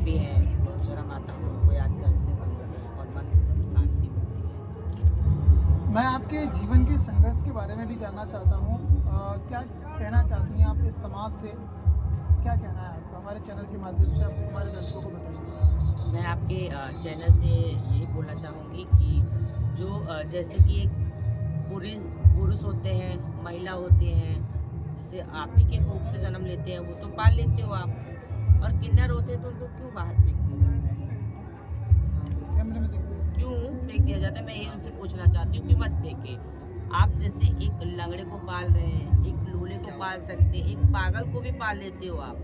भी हैं, शर्म आता है उनको याद करते हैं और मन एकदम शांति मिलती है। मैं आपके जीवन के संघर्ष के बारे में भी जानना चाहता हूँ। क्या कहना चाहती हैं आप इस समाज से? क्या कहना है आपका हमारे चैनल के माध्यम से? आप हमारे दर्शकों को बताइए। मैं आपके चैनल से यही बोलना चाहूँगी कि जो जैसे कि एक पुरुष होते हैं, महिला होते हैं, जैसे आप ही के कोख से जन्म लेते हैं, वो तो पाल लेते हो आप, और किन्नर होते हैं तो उनको क्यों बाहर फेंक दिया जाता है? कैमरे में देखिए। क्यों फेंक दिया जाता है? मैं यही उनसे पूछना चाहती हूँ कि मत फेंके। आप जैसे एक लंगड़े को पाल रहे हैं, एक लूले को पाल सकते हैं, एक पागल को भी पाल लेते हो आप,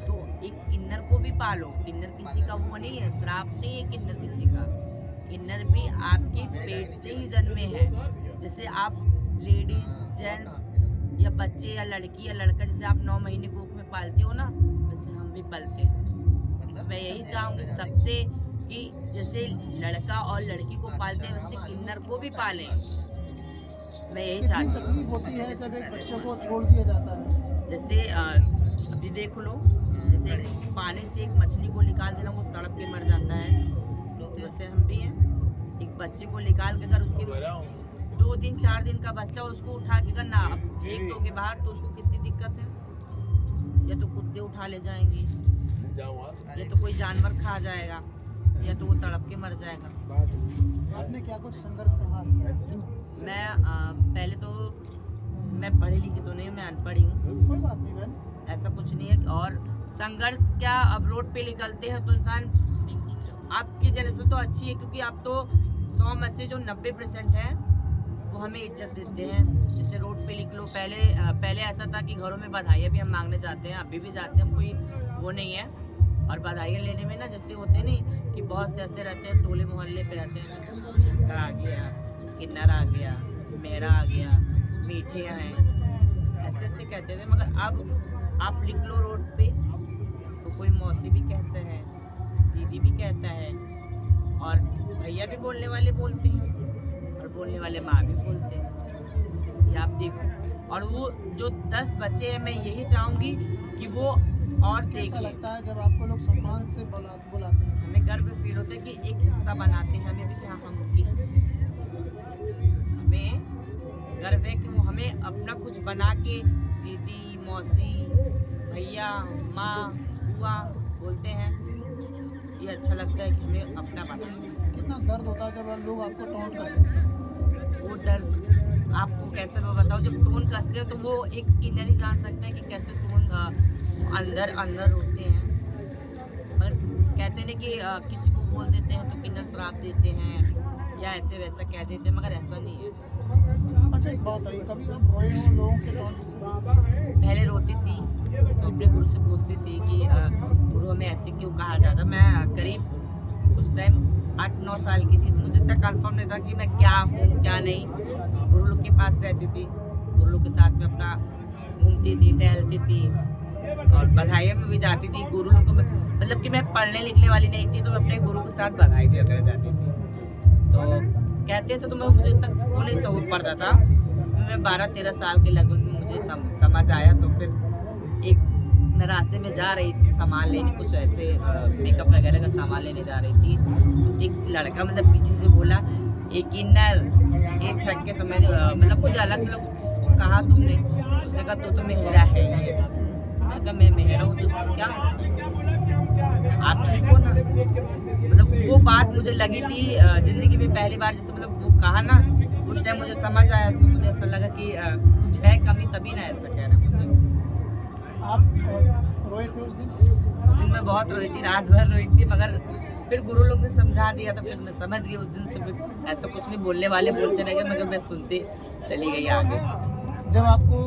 तो एक किन्नर को भी पालो। किन्नर किसी का वो नहीं है, श्राप नहीं है किन्नर किसी का। किन्नर भी आपके पेट से ही जन्मे हैं। जैसे आप लेडीज, जेंट्स या बच्चे या लड़की या लड़का, जैसे आप 9 महीने कोख में पालते हो ना, वैसे हम भी पलते हैं। मैं यही चाहूँगी सबसे कि जैसे लड़का और लड़की को पालते हैं, वैसे किन्नर को भी पालें। मैं यही कितनी चाहती हूँ। तकलीफ होती है जब एक बच्चे को छोड़ दिया जाता है? जैसे अभी देख लो, जैसे पानी से एक मछली को निकाल देना, वो तड़प के मर जाता है, तो वैसे हम भी हैं। एक बच्चे को निकाल के अगर उसके 2 दिन 4 दिन का बच्चा, उसको उठा के अगर ना आप फेंक दोगे बाहर, तो उसको कितनी दिक्कत है। या तो कुत्ते उठा ले जाएंगे, या तो कोई जानवर खा जाएगा, या तो वो तड़प के मर जाएगा। आपने क्या कुछ संघर्ष सहा? मैं पहले तो मैं पढ़ी लिखी तो नहीं हूँ, मैं अनपढ़ ही हूँ। कोई बात नहीं बहन। ऐसा कुछ नहीं है। और संघर्ष क्या, अब रोड पे निकलते हैं तो इंसान, आपकी जनरेशन तो अच्छी है क्योंकि आप तो 100 में से जो 90% है वो हमें इज्जत देते हैं। जैसे रोड पे निकलो, पहले ऐसा था कि घरों में बधाइयाँ भी हम मांगने जाते हैं, अभी भी जाते हैं, हम कोई वो नहीं है। और बधाइयाँ लेने में ना, जैसे होते नहीं कि बहुत से ऐसे रहते हैं, टोले मोहल्ले पे रहते हैं, छक्का आ गया, किन्नर आ गया, मेहरा आ गया, मीठे हैं, ऐसे ऐसे कहते थे। मगर अब आप लिख लो रोड पे तो कोई मौसी भी कहता है, दीदी भी कहता है, और भैया भी बोलने वाले बोलते हैं, और बोलने वाले माँ भी बोलते हैं। ये आप देखो। और वो जो 10 बच्चे हैं, मैं यही चाहूँगी कि वो और कैसा देखें। लगता है जब आपको लोग सम्मान से बुलाते हैं? हमें गर्व फील होता है कि एक हिस्सा बनाते हैं हमें भी, कि हाँ हम उनके हिस्से हैं। हमें गर्व है कि वो हमें अपना कुछ बना के दीदी, मौसी, भैया, माँ, बुआ बोलते हैं। ये अच्छा लगता है कि हमें अपना बनाए। कितना दर्द होता है जब लोग आपको टोंट कसते हैं? वो दर्द आपको कैसे मैं बताऊँ, जब टोन कसते हैं तो वो एक किन्नर ही जान सकता है कि कैसे टोन अंदर होते हैं। पर कहते हैं कि किसी को बोल देते हैं तो किन्नर श्राप देते हैं या ऐसे वैसा कह देते हैं, मगर ऐसा नहीं है। अच्छा एक बात आई, कभी आप रोए हो लोगों के टोंट से? पहले रोती थी तो अपने गुरु से पूछती थी कि गुरु हमें ऐसे क्यों कहा जाता। मैं करीब उस टाइम 8-9 साल की थी, तो मुझे इतना कंफर्म नहीं था कि मैं क्या हूँ क्या नहीं। गुरु लोग के पास रहती थी, गुरु लोग के साथ में अपना घूमती थी, टहलती थी, और बधाइयों में भी जाती थी। गुरु लोग को मतलब कि मैं पढ़ने लिखने वाली नहीं थी, तो मैं अपने गुरु के साथ बधाई भी वगैरह जाती थी। तो कहते थे तो मैं, मुझे तक वो नहीं समझ पड़ता था। मैं 12-13 साल के लगभग में मुझे समझ आया। तो फिर एक मैं रास्ते में जा रही थी सामान लेने, कुछ ऐसे मेकअप वगैरह का सामान लेने जा रही थी, तो एक लड़का मतलब पीछे से बोला, एक किन्नर, ये छक्के। तो मैंने मतलब मुझे अलग से किसको कहा तुमने? उसने कहा तो मेहरा है ये। मैंने कहा मैं मेहरा हूँ तो क्या, आप ठीक हो ना? मतलब वो बात मुझे लगी थी जिंदगी में पहली बार, जैसे मतलब वो कहा ना, उस टाइम मुझे समझ आया। तो मुझे ऐसा लगा कि कुछ है कमी, तभी ना ऐसा कह रहे मुझे। आप रोए थे उस दिन? उस दिन मैं बहुत रोई थी, रात भर रोई थी, मगर फिर गुरु लोग ने समझा दिया तो फिर मैं समझ गई। उस दिन से फिर ऐसा कुछ नहीं, बोलने वाले बोलते रह गए, मगर मैं सुनते चली गई आगे। जब आपको